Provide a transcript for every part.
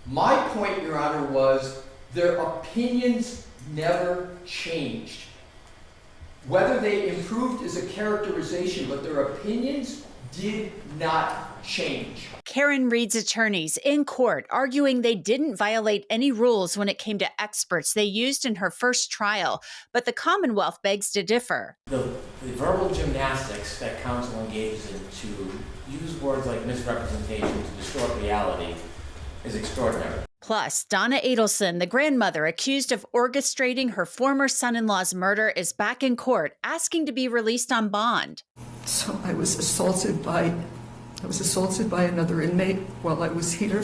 My point, Your Honor, was their opinions never changed. Whether they improved is a characterization, but their opinions did not change. Karen Reed's attorneys in court arguing they didn't violate any rules when it came to experts they used in her first trial, but the Commonwealth begs to differ. The verbal gymnastics that counsel engages in to use words like misrepresentation to distort reality is extraordinary. Plus, Donna Adelson, the grandmother accused of orchestrating her former son-in-law's murder, is back in court asking to be released on bond. So I was assaulted by another inmate while I was here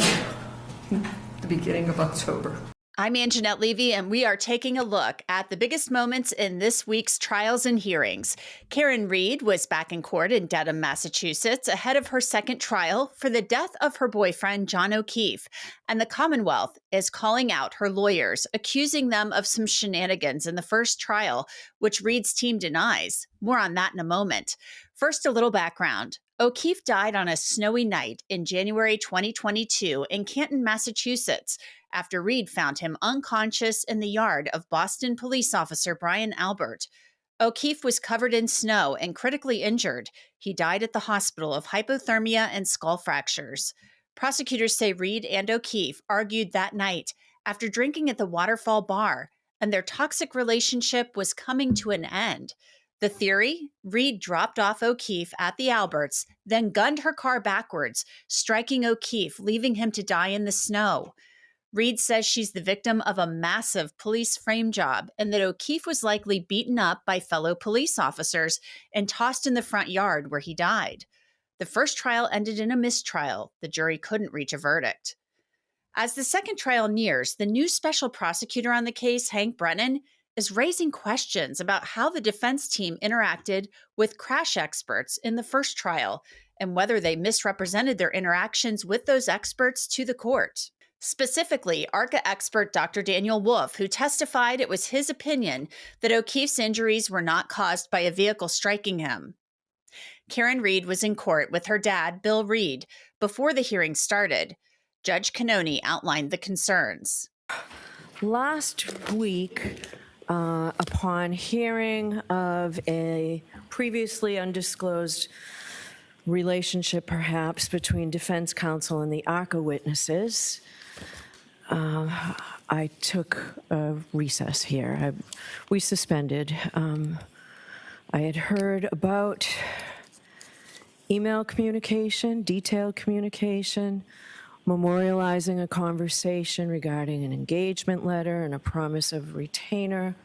in the beginning of October. I'm Angenette Levy, and we are taking a look at the biggest moments in this week's trials and hearings. Karen Reed was back in court in Dedham, Massachusetts, ahead of her second trial for the death of her boyfriend, John O'Keefe. And the Commonwealth is calling out her lawyers, accusing them of some shenanigans in the first trial, which Reed's team denies. More on that in a moment. First, a little background. O'Keefe died on a snowy night in January 2022 in Canton, Massachusetts, after Reed found him unconscious in the yard of Boston police officer Brian Albert. O'Keefe was covered in snow and critically injured. He died at the hospital of hypothermia and skull fractures. Prosecutors say Reed and O'Keefe argued that night after drinking at the Waterfall Bar, and their toxic relationship was coming to an end. The theory? Reed dropped off O'Keefe at the Alberts, then gunned her car backwards, striking O'Keefe, leaving him to die in the snow. Reed says she's the victim of a massive police frame job and that O'Keefe was likely beaten up by fellow police officers and tossed in the front yard where he died. The first trial ended in a mistrial. The jury couldn't reach a verdict. As the second trial nears, the new special prosecutor on the case, Hank Brennan, is raising questions about how the defense team interacted with crash experts in the first trial and whether they misrepresented their interactions with those experts to the court. Specifically, ARCA expert Dr. Daniel Wolf, who testified it was his opinion that O'Keefe's injuries were not caused by a vehicle striking him. Karen Reed was in court with her dad, Bill Reed, before the hearing started. Judge Cannoni outlined the concerns. Last week, upon hearing of a previously undisclosed relationship, perhaps, between defense counsel and the ARCA witnesses, I took a recess here. We suspended. I had heard about email communication, detailed communication, memorializing a conversation regarding an engagement letter and a promise of retainer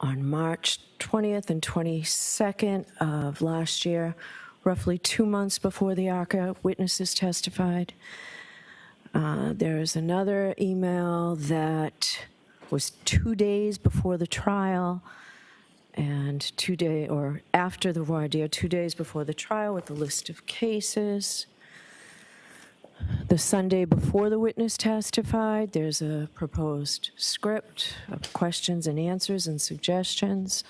on March 20th and 22nd of last year, roughly 2 months before the ARCA witnesses testified. There is another email that was 2 days before the trial and after the voir dire, 2 days before the trial with a list of cases. The Sunday before the witness testified, there's a proposed script of questions and answers and suggestions.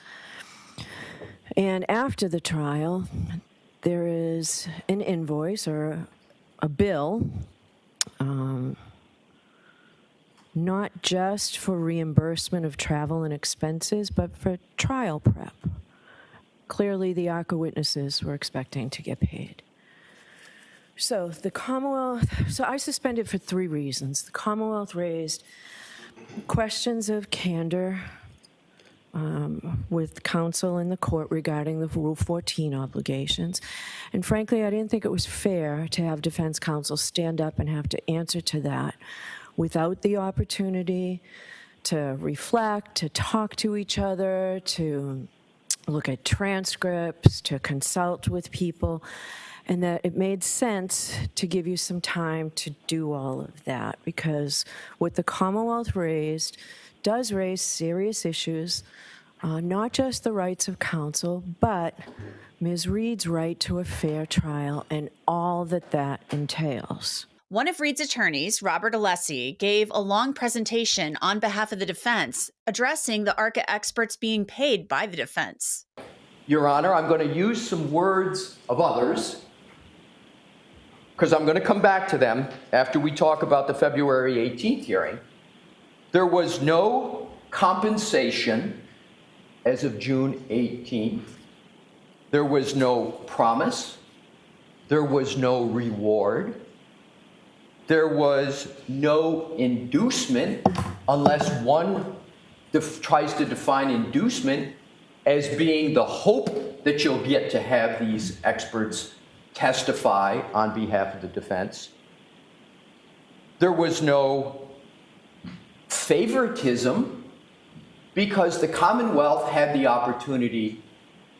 And after the trial, there is an invoice or a bill, not just for reimbursement of travel and expenses, but for trial prep. Clearly, the ARCA witnesses were expecting to get paid. So the Commonwealth, so I suspended for 3 reasons. The Commonwealth raised questions of candor with counsel in the court regarding the Rule 14 obligations. And frankly, I didn't think it was fair to have defense counsel stand up and have to answer to that without the opportunity to reflect, to talk to each other, to look at transcripts, to consult with people, and that it made sense to give you some time to do all of that, because what the Commonwealth raised does raise serious issues, not just the rights of counsel, but Ms. Reed's right to a fair trial and all that that entails. One of Reed's attorneys, Robert Alessi, gave a long presentation on behalf of the defense, addressing the ARCA experts being paid by the defense. Your Honor, I'm going to use some words of others. because I'm going to come back to them after we talk about the February 18th hearing, there was no compensation as of June 18th. There was no promise. There was no reward. There was no inducement, unless one tries to define inducement as being the hope that you'll get to have these experts testify on behalf of the defense. There was no favoritism, because the Commonwealth had the opportunity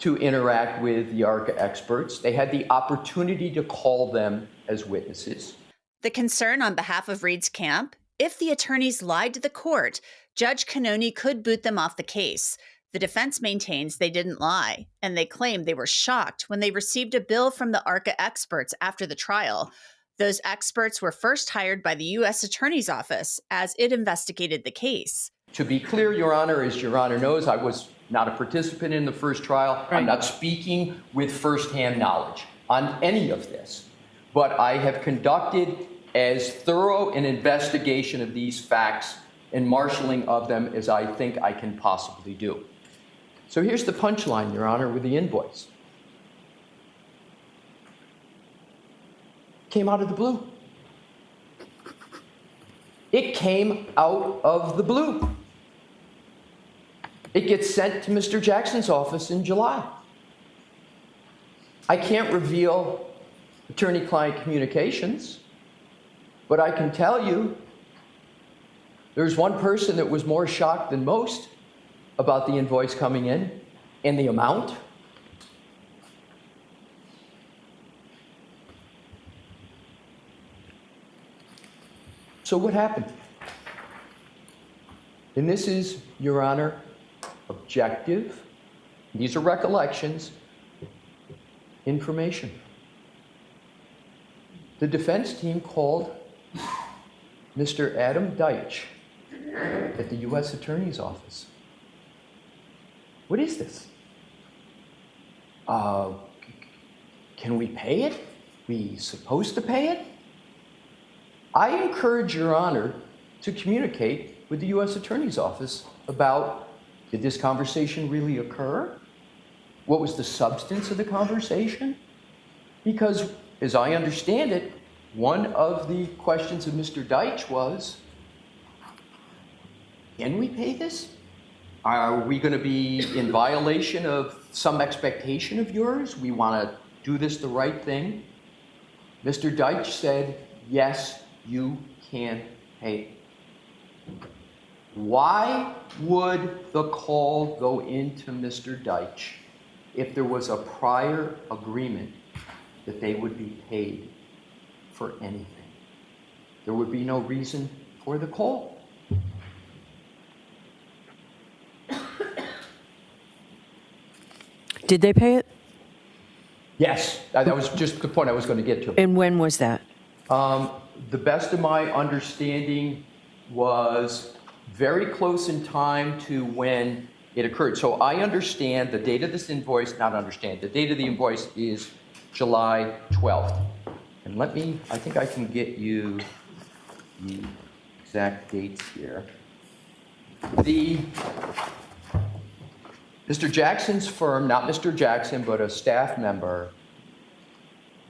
to interact with the ARCA experts. They had the opportunity to call them as witnesses. The concern on behalf of Reed's camp: if the attorneys lied to the court, Judge Cannoni could boot them off the case. The defense maintains they didn't lie, and they claim they were shocked when they received a bill from the ARCA experts after the trial. Those experts were first hired by the U.S. Attorney's Office as it investigated the case. To be clear, Your Honor, as Your Honor knows, I was not a participant in the first trial. Right. I'm not speaking with firsthand knowledge on any of this, but I have conducted as thorough an investigation of these facts and marshaling of them as I think I can possibly do. So here's the punchline, Your Honor, with the invoice. Came out of the blue. It came out of the blue. It gets sent to Mr. Jackson's office in July. I can't reveal attorney-client communications, but I can tell you there's one person that was more shocked than most about the invoice coming in and the amount. So what happened? And this is, Your Honor, objective. These are recollections, information. The defense team called Mr. Adam Deitch at the U.S. Attorney's Office. What is this? Can we pay it? We supposed to pay it? I encourage Your Honor to communicate with the U.S. Attorney's Office about, did this conversation really occur? What was the substance of the conversation? Because, as I understand it, one of the questions of Mr. Deitch was, can we pay this? Are we going to be in violation of some expectation of yours? We want to do this the right thing? Mr. Deitch said, yes, you can pay. Why would the call go into Mr. Deitch if there was a prior agreement that they would be paid for anything? There would be no reason for the call. Did they pay it? Yes, that was just the point I was going to get to. And when was that? The best of my understanding was very close in time to when it occurred. So I understand the date of this invoice, the date of the invoice is July 12th. And I think I can get you the exact dates here. Mr. Jackson's firm, not Mr. Jackson, but a staff member,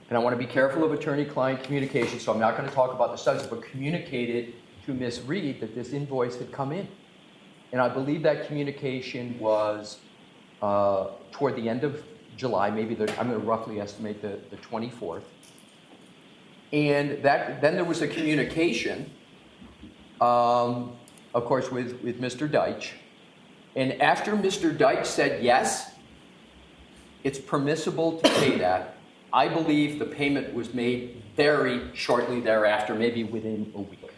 and I want to be careful of attorney-client communication, so I'm not going to talk about the substance, but communicated to Ms. Reed that this invoice had come in. And I believe that communication was toward the end of July, I'm going to roughly estimate the 24th. And then there was a communication, of course, with Mr. Deitch. And after Mr. Deitch said, yes, it's permissible to pay that, I believe the payment was made very shortly thereafter, maybe within a week.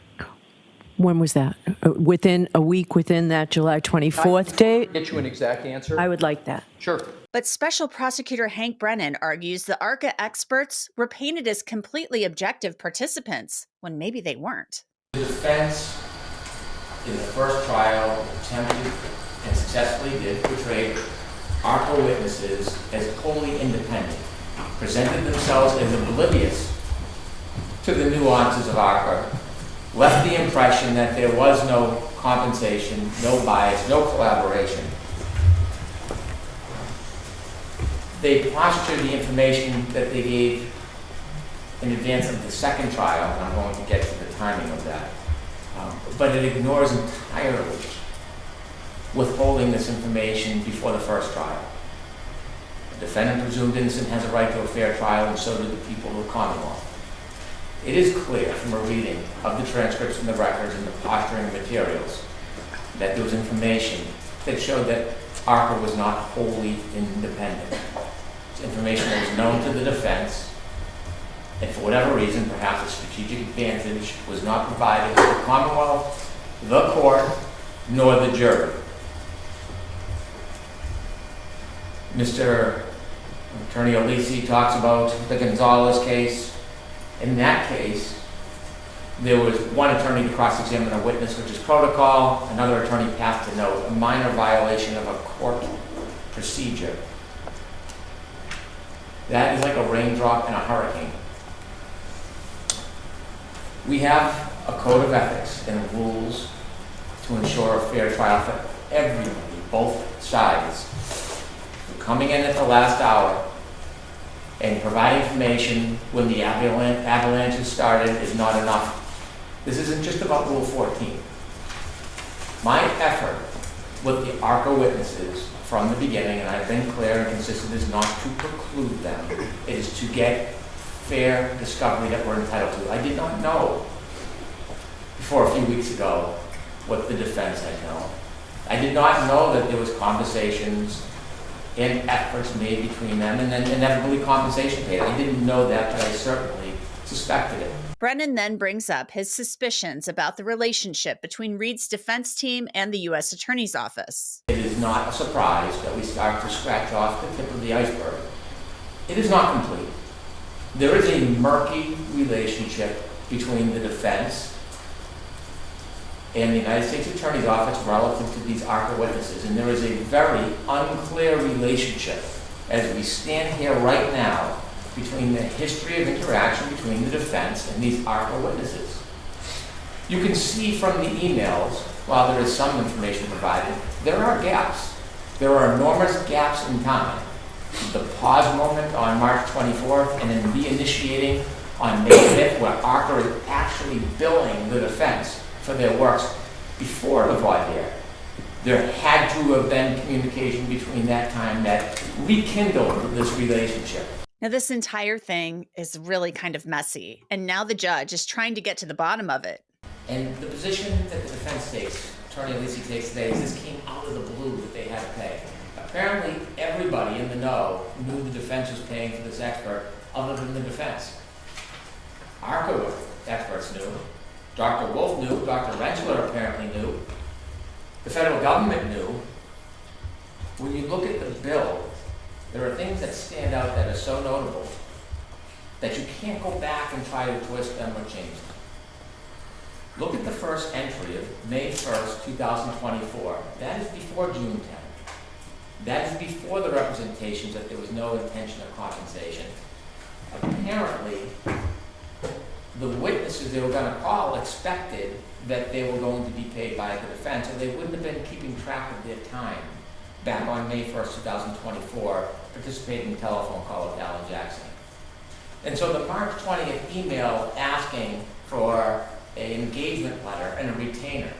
When was that? Within a week, within that July 24th date? Get you an exact answer? I would like that. Sure. But Special Prosecutor Hank Brennan argues the ARCA experts were painted as completely objective participants when maybe they weren't. The defense in the first trial attempted and successfully did portray ARCA witnesses as wholly independent, presented themselves as oblivious to the nuances of ARCA, left the impression that there was no compensation, no bias, no collaboration. They postured the information that they gave in advance of the second trial, and I'm going to get to the timing of that. But it ignores entirely withholding this information before the first trial. The defendant presumed innocent has a right to a fair trial, and so do the people of the Commonwealth. It is clear from a reading of the transcripts and the records and the posturing of materials that there was information that showed that ARCA was not wholly independent. It's information that was known to the defense, and for whatever reason, perhaps a strategic advantage was not provided to the Commonwealth, the court, nor the jury. Mr. Attorney Adelson talks about the Gonzalez case. In that case, there was one attorney to cross-examine a witness, which is protocol. Another attorney passed a note, a minor violation of a court procedure. That is like a raindrop in a hurricane. We have a code of ethics and rules to ensure a fair trial for everybody, both sides. Coming in at the last hour and providing information when the avalanche started is not enough. This isn't just about Rule 14. My effort with the ARCA witnesses from the beginning, and I've been clear and consistent, is not to preclude them. It is to get fair discovery that we're entitled to. I did not know before a few weeks ago what the defense had known. I did not know that there was conversations and efforts made between them, and then inevitably compensation paid. I didn't know that, but I certainly suspected it. Brennan then brings up his suspicions about the relationship between Reed's defense team and the U.S. Attorney's Office. It is not a surprise that we start to scratch off the tip of the iceberg. It is not complete. There is a murky relationship between the defense and the United States Attorney's Office relative to these ARCA witnesses, and there is a very unclear relationship as we stand here right now between the history of interaction between the defense and these ARCA witnesses. You can see from the emails, while there is some information provided, there are gaps. There are enormous gaps in time. The pause moment on March 24th and then reinitiating on May 5th, where ARCA is actually billing the defense for their works before the voir dire. There had to have been communication between that time that rekindled this relationship. Now, this entire thing is really kind of messy, and now the judge is trying to get to the bottom of it. And the position that the defense takes, Attorney Adelson takes today, is this came out of the blue that they had to pay. Apparently, everybody in the know knew the defense was paying for this expert, other than the defense. ARCA experts knew. Dr. Wolf knew. Dr. Rentschler apparently knew. The federal government knew. When you look at the bill, there are things that stand out that are so notable that you can't go back and try to twist them or change them. Look at the first entry of May 1st, 2024. That is before June 10th. That is before the representations that there was no intention of compensation. Apparently, the witnesses they were going to call expected that they were going to be paid by the defense, or they wouldn't have been keeping track of their time back on May 1st, 2024, participating in a telephone call with Alan Jackson. And so the March 20th email asking for an engagement letter and a retainer,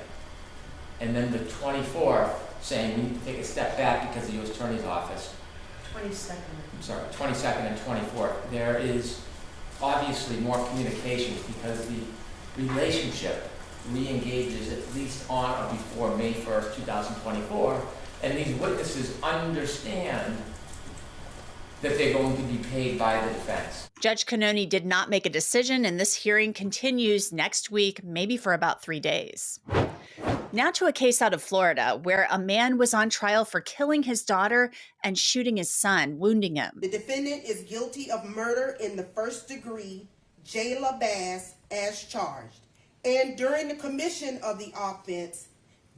and then the 24th saying we need to take a step back because of the U.S. Attorney's Office. 22nd and 24th. There is obviously more communication because the relationship re-engages at least on or before May 1st, 2024, and these witnesses understand that they're going to be paid by the defense. Judge Cannoni did not make a decision, and this hearing continues next week, maybe for about 3 days. Now to a case out of Florida where a man was on trial for killing his daughter and shooting his son, wounding him. The defendant is guilty of murder in the first degree, Jayla Bass, as charged. And during the commission of the offense,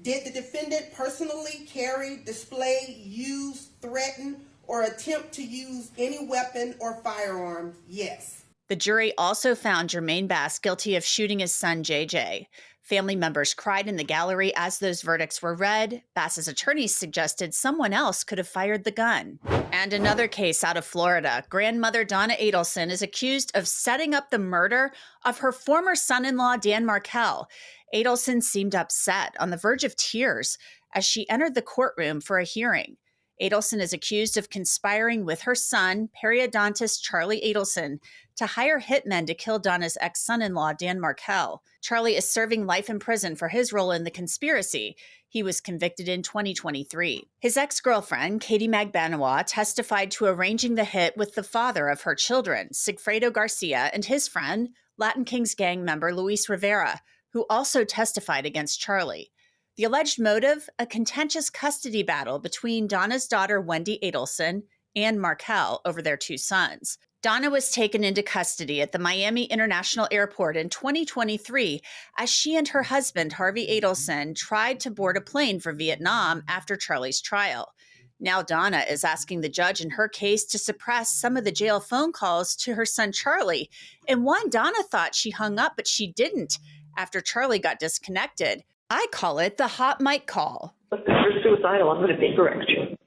did the defendant personally carry, display, use, threaten, or attempt to use any weapon or firearm? Yes. The jury also found Jermaine Bass guilty of shooting his son, JJ. Family members cried in the gallery as those verdicts were read. Bass's attorneys suggested someone else could have fired the gun. And another case out of Florida. Grandmother Donna Adelson is accused of setting up the murder of her former son-in-law, Dan Markel. Adelson seemed upset, on the verge of tears, as she entered the courtroom for a hearing. Adelson is accused of conspiring with her son, periodontist Charlie Adelson, to hire hitmen to kill Donna's ex-son-in-law, Dan Markel. Charlie is serving life in prison for his role in the conspiracy. He was convicted in 2023. His ex-girlfriend, Katie Magbanawa, testified to arranging the hit with the father of her children, Sigfredo Garcia, and his friend, Latin Kings gang member Luis Rivera, who also testified against Charlie. The alleged motive, a contentious custody battle between Donna's daughter, Wendy Adelson, and Markel over their two sons. Donna was taken into custody at the Miami International Airport in 2023 as she and her husband, Harvey Adelson, tried to board a plane for Vietnam after Charlie's trial. Now Donna is asking the judge in her case to suppress some of the jail phone calls to her son, Charlie. In one, Donna thought she hung up, but she didn't after Charlie got disconnected. I call it the hot mic call. But if you're suicidal, I'm going to take correct you.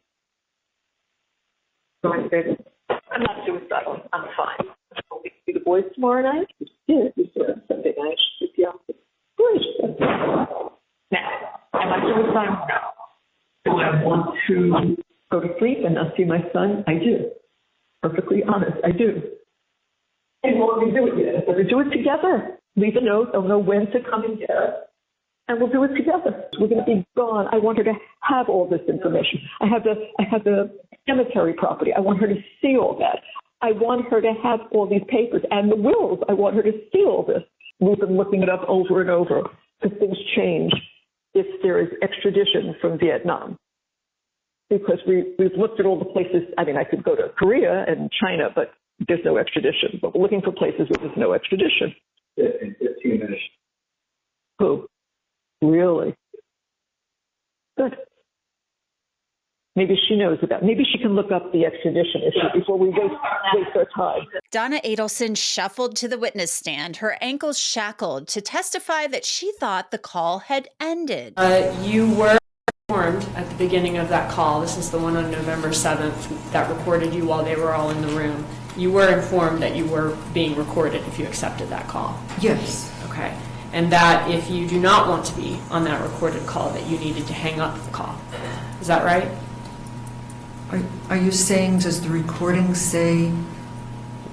So I said, I'm not suicidal. I'm fine. I'll see the boys tomorrow night. Yeah, we saw Sunday night. Yeah. Great. Now, am I suicidal? No. Do I want to go to sleep and not see my son? I do. Perfectly honest, I do. And what will we do it together? We're going to do it together. Leave a note. They'll know when to come and get her. And we'll do it together. We're going to be gone. I want her to have all this information. I have the cemetery property. I want her to see all that. I want her to have all these papers and the wills. I want her to see all this. We've been looking it up over and over because things change if there is extradition from Vietnam. Because we've looked at all the places. I mean, I could go to Korea and China, but there's no extradition. But we're looking for places where there's no extradition. In 15 minutes. Who? Really? Good. Maybe she knows about. Maybe she can look up the extradition issue before we waste our time. Donna Adelson shuffled to the witness stand, her ankles shackled, to testify that she thought the call had ended. You were informed at the beginning of that call. This is the one on November 7th that recorded you while they were all in the room. You were informed that you were being recorded if you accepted that call. Yes. Okay. And that if you do not want to be on that recorded call, that you needed to hang up the call. Is that right? Are you saying, does the recording say?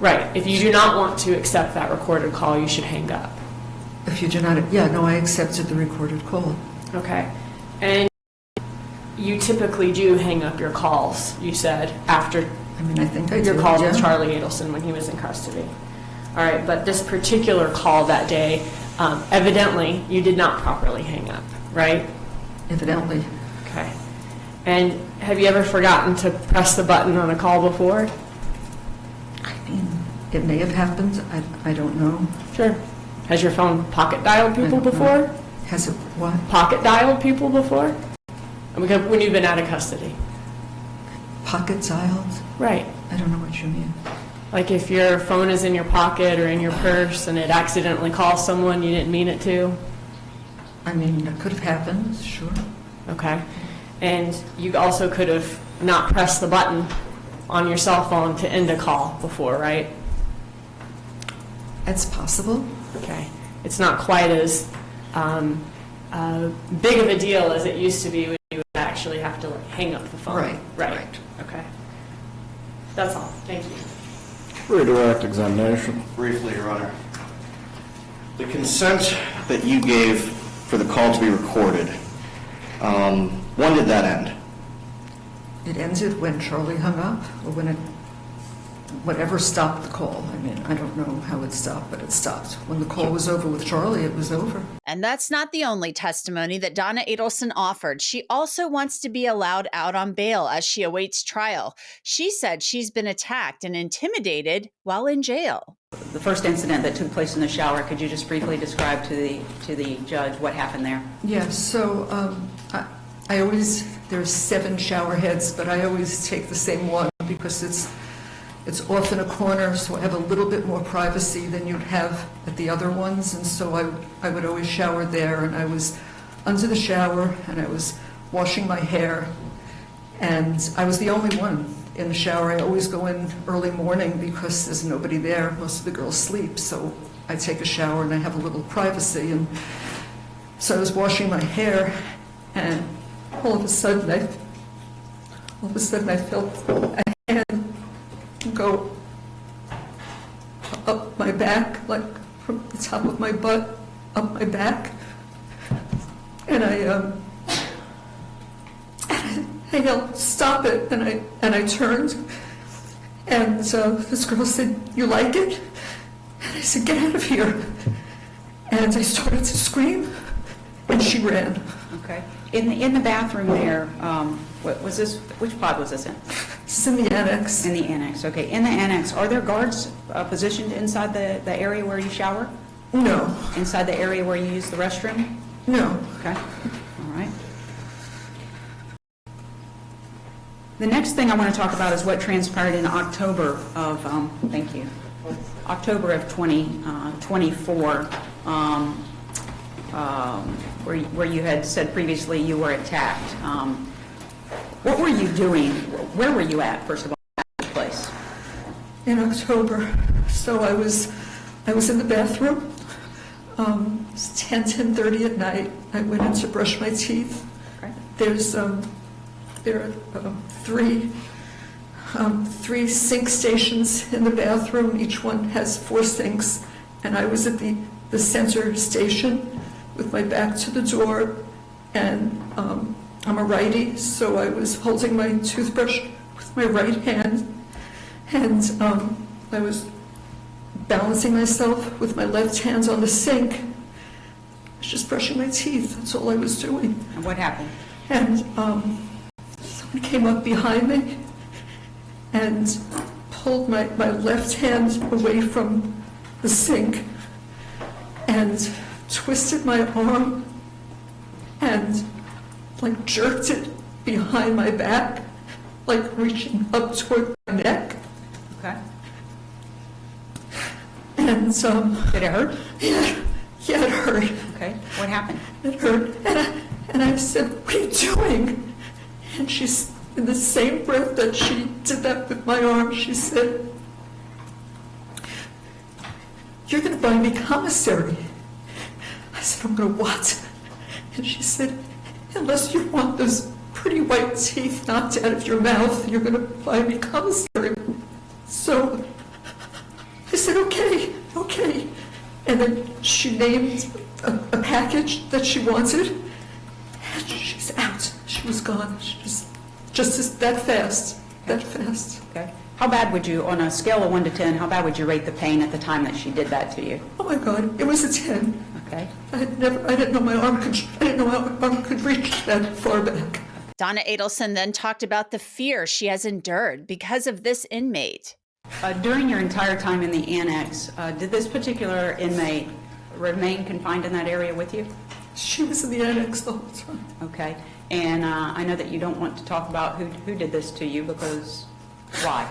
Right. If you do not want to accept that recorded call, you should hang up. If you do not, yeah, no, I accepted the recorded call. Okay. And you typically do hang up your calls, you said, after I mean, I think I did. your calls with yeah. Charlie Adelson when he was in custody. All right, but this particular call that day, evidently you did not properly hang up, right? Evidently. Okay. And have you ever forgotten to press the button on a call before? I mean, it may have happened. I don't know. Sure. Has your phone pocket dialed people before? Has it what? Pocket dialed people before? When you've been out of custody. Pocket dialed? Right. I don't know what you mean. Like if your phone is in your pocket or in your purse and it accidentally calls someone you didn't mean it to? I mean, that could have happened, sure. Okay. And you also could have not pressed the button on your cell phone to end a call before, right? It's possible. Okay. It's not quite as big of a deal as it used to be when you would actually have to hang up the phone. Right. Right. Okay. That's all. Thank you. Redirect examination. Briefly, Your Honor. The consent that you gave for the call to be recorded, when did that end? It ended when Charlie hung up, or when whatever stopped the call. I mean, I don't know how it stopped, but it stopped. When the call was over with Charlie, it was over. And that's not the only testimony that Donna Adelson offered. She also wants to be allowed out on bail as she awaits trial. She said she's been attacked and intimidated while in jail. The first incident that took place in the shower, could you just briefly describe to the judge what happened there? Yeah, so I always, there's 7 shower heads, but I always take the same one because it's It's off in a corner, so I have a little bit more privacy than you'd have at the other ones, and so I would always shower there, and I was under the shower, and I was washing my hair, and I was the only one in the shower. I always go in early morning because there's nobody there. Most of the girls sleep, so I take a shower and I have a little privacy. And so I was washing my hair, and all of a sudden I felt a hand go up my back, like from the top of my butt up my back, and I yelled, "Stop it!" and I turned, and this girl said, "You like it?" And I said, "Get out of here!" And I started to scream, and she ran. Okay. In the bathroom there, what was this? Which pod was this in? This is in the annex. In the annex. Okay. In the annex, are there guards positioned inside the area where you shower? No. Inside the area where you use the restroom? No. Okay. All right. The next thing I want to talk about is what transpired in October of, thank you, October of 2024, where you had said previously you were attacked. What were you doing? Where were you at, first of all, at this place? In October. So I was in the bathroom. It's 10:30 at night. I went in to brush my teeth. Okay. There are three sink stations in the bathroom. Each one has 4 sinks, and I was at the center station with my back to the door, and I'm a righty, so I was holding my toothbrush with my right hand, and I was balancing myself with my left hand on the sink. I was just brushing my teeth. That's all I was doing. And what happened? And someone came up behind me and pulled my left hand away from the sink and twisted my arm and like jerked it behind my back, like reaching up toward my neck. Okay. And did it hurt? Yeah, it hurt. Okay. What happened? It hurt. And I said, "What are you doing?" And she's, in the same breath that she did that with my arm, she said, "You're going to buy me commissary." I said, "I'm going to what?" And she said, "Unless you want those pretty white teeth knocked out of your mouth, you're going to buy me commissary." So I said, okay. And then she named a package that she wanted, and she's out. She was gone. She just that fast. Okay. How bad would you, on a scale of 1 to 10, how bad would you rate the pain at the time that she did that to you? Oh my God, it was a 10. Okay. I didn't know my arm could reach that far back. Donna Adelson then talked about the fear she has endured because of this inmate. During your entire time in the annex, did this particular inmate remain confined in that area with you? She was in the annex the whole time. Okay. And I know that you don't want to talk about who did this to you, because why?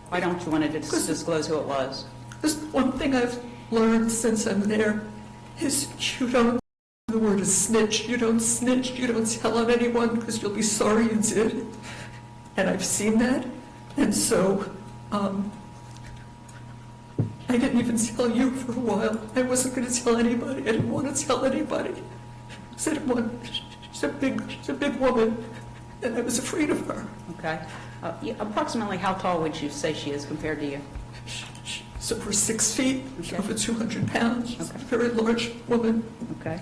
Why don't you want to disclose who it was? There's one thing I've learned since I'm there is you don't, the word is snitch. You don't snitch, you don't tell on anyone because you'll be sorry you did. And I've seen that. And so, I didn't even tell you for a while. I wasn't going to tell anybody. I didn't want to tell anybody. Because I didn't want, she's a big woman, and I was afraid of her. Okay. Approximately how tall would you say she is compared to you? She's over 6 feet, she's over 200 pounds. She's Okay. a very large woman. Okay.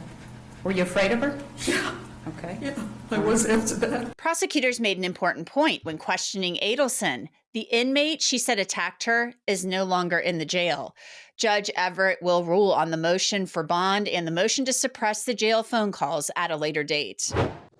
Were you afraid of her? Yeah. Okay. Yeah, I was after that. Prosecutors made an important point when questioning Adelson. The inmate she said attacked her is no longer in the jail. Judge Everett will rule on the motion for bond and the motion to suppress the jail phone calls at a later date.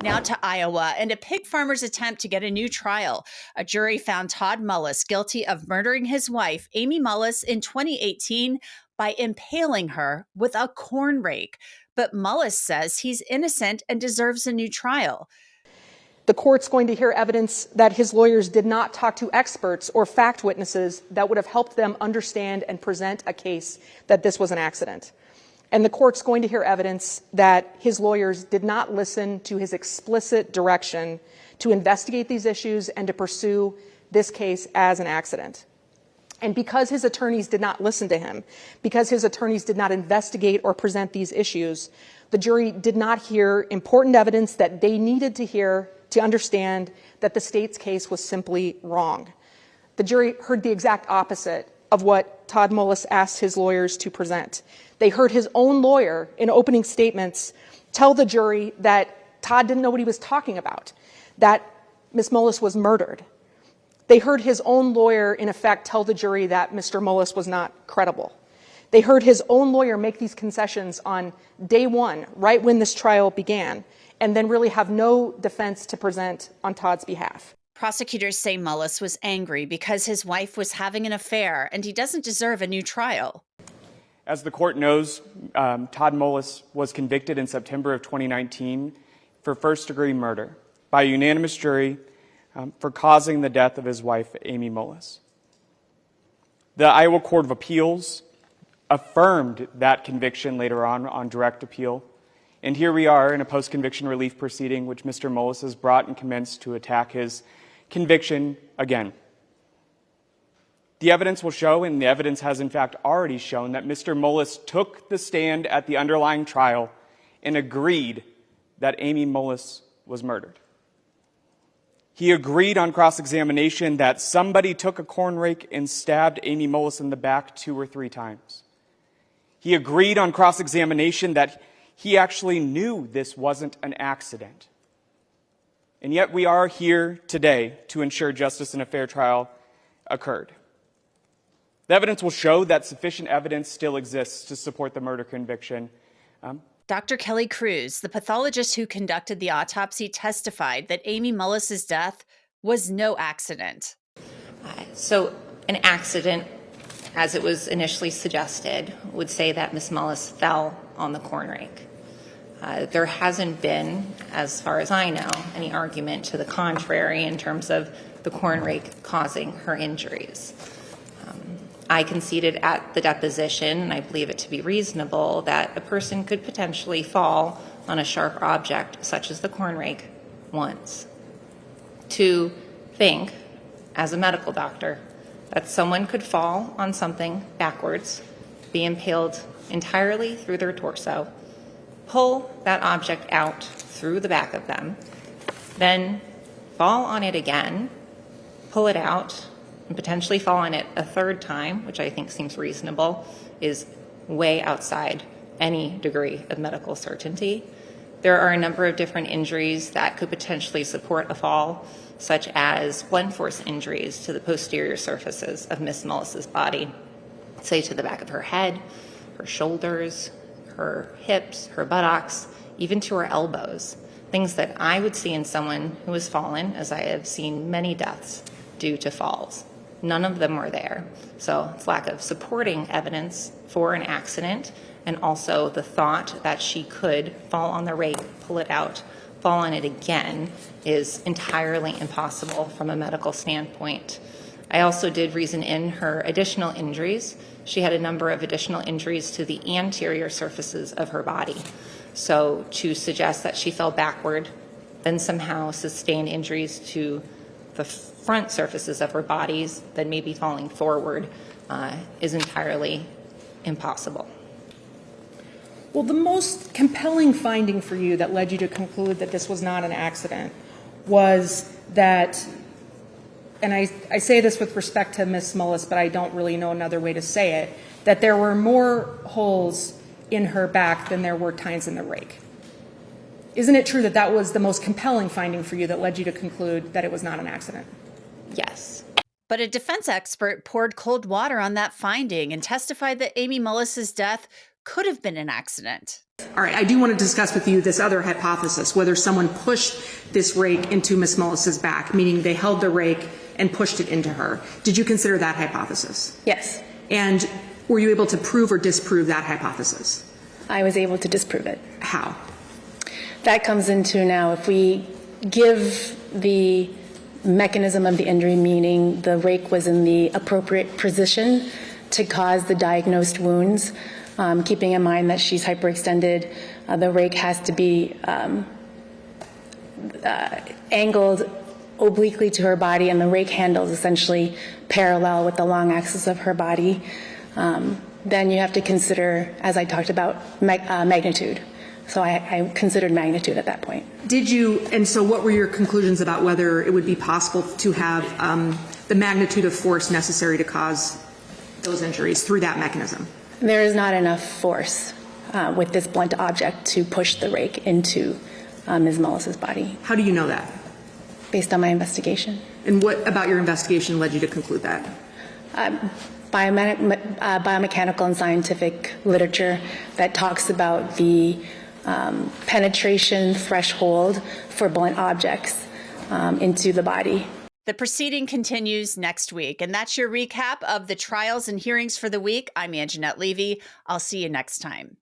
Now to Iowa and a pig farmer's attempt to get a new trial. A jury found Todd Mullis guilty of murdering his wife, Amy Mullis, in 2018 by impaling her with a corn rake. But Mullis says he's innocent and deserves a new trial. The court's going to hear evidence that his lawyers did not talk to experts or fact witnesses that would have helped them understand and present a case that this was an accident. And the court's going to hear evidence that his lawyers did not listen to his explicit direction to investigate these issues and to pursue this case as an accident. And because his attorneys did not listen to him, because his attorneys did not investigate or present these issues, the jury did not hear important evidence that they needed to hear to understand that the state's case was simply wrong. The jury heard the exact opposite of what Todd Mullis asked his lawyers to present. They heard his own lawyer in opening statements tell the jury that Todd didn't know what he was talking about, that Ms. Mullis was murdered. They heard his own lawyer, in effect, tell the jury that Mr. Mullis was not credible. They heard his own lawyer make these concessions on day one, right when this trial began, and then really have no defense to present on Todd's behalf. Prosecutors say Mullis was angry because his wife was having an affair and he doesn't deserve a new trial. As the court knows, Todd Mullis was convicted in September of 2019 for first-degree murder by a unanimous jury for causing the death of his wife, Amy Mullis. The Iowa Court of Appeals affirmed that conviction later on direct appeal. And here we are in a post-conviction relief proceeding, which Mr. Mullis has brought and commenced to attack his conviction again. The evidence will show, and the evidence has in fact already shown, that Mr. Mullis took the stand at the underlying trial and agreed that Amy Mullis was murdered. He agreed on cross-examination that somebody took a corn rake and stabbed Amy Mullis in the back 2 or 3 times. He agreed on cross-examination that he actually knew this wasn't an accident. And yet we are here today to ensure justice in a fair trial occurred. The evidence will show that sufficient evidence still exists to support the murder conviction. Dr. Kelly Cruz, the pathologist who conducted the autopsy, testified that Amy Mullis's death was no accident. So an accident, as it was initially suggested, would say that Ms. Mullis fell on the corn rake. There hasn't been, as far as I know, any argument to the contrary in terms of the corn rake causing her injuries. I conceded at the deposition, and I believe it to be reasonable, that a person could potentially fall on a sharp object, such as the corn rake, once. To think, as a medical doctor, that someone could fall on something backwards, be impaled entirely through their torso, pull that object out through the back of them, then fall on it again, pull it out, and potentially fall on it a 3rd time, which I think seems reasonable, is way outside any degree of medical certainty. There are a number of different injuries that could potentially support a fall, such as blunt force injuries to the posterior surfaces of Ms. Mullis's body, say to the back of her head, her shoulders, her hips, her buttocks, even to her elbows, things that I would see in someone who has fallen, as I have seen many deaths due to falls. None of them were there. So it's lack of supporting evidence for an accident, and also the thought that she could fall on the rake, pull it out, fall on it again is entirely impossible from a medical standpoint. I also did reason in her additional injuries. She had a number of additional injuries to the anterior surfaces of her body. So to suggest that she fell backward, then somehow sustained injuries to the front surfaces of her bodies, then maybe falling forward, is entirely impossible. Well, the most compelling finding for you that led you to conclude that this was not an accident was that, and I say this with respect to Ms. Mullis, but I don't really know another way to say it, that there were more holes in her back than there were tines in the rake. Isn't it true that that was the most compelling finding for you that led you to conclude that it was not an accident? Yes. But a defense expert poured cold water on that finding and testified that Amy Mullis's death could have been an accident. All right, I do want to discuss with you this other hypothesis, whether someone pushed this rake into Ms. Mullis's back, meaning they held the rake and pushed it into her. Did you consider that hypothesis? Yes. And were you able to prove or disprove that hypothesis? I was able to disprove it. How? That comes into now, if we give the mechanism of the injury, meaning the rake was in the appropriate position to cause the diagnosed wounds. Keeping in mind that she's hyperextended, the rake has to be angled obliquely to her body, and the rake handle is essentially parallel with the long axis of her body. Then you have to consider, as I talked about, magnitude. So I considered magnitude at that point. Did you, and so what were your conclusions about whether it would be possible to have the magnitude of force necessary to cause those injuries through that mechanism? There is not enough force with this blunt object to push the rake into Ms. Mullis's body. How do you know that? Based on my investigation. And what about your investigation led you to conclude that? Biomechanical and scientific literature that talks about the penetration threshold for blunt objects into the body. The proceeding continues next week, and that's your recap of the trials and hearings for the week. I'm Angenette Levy. I'll see you next time.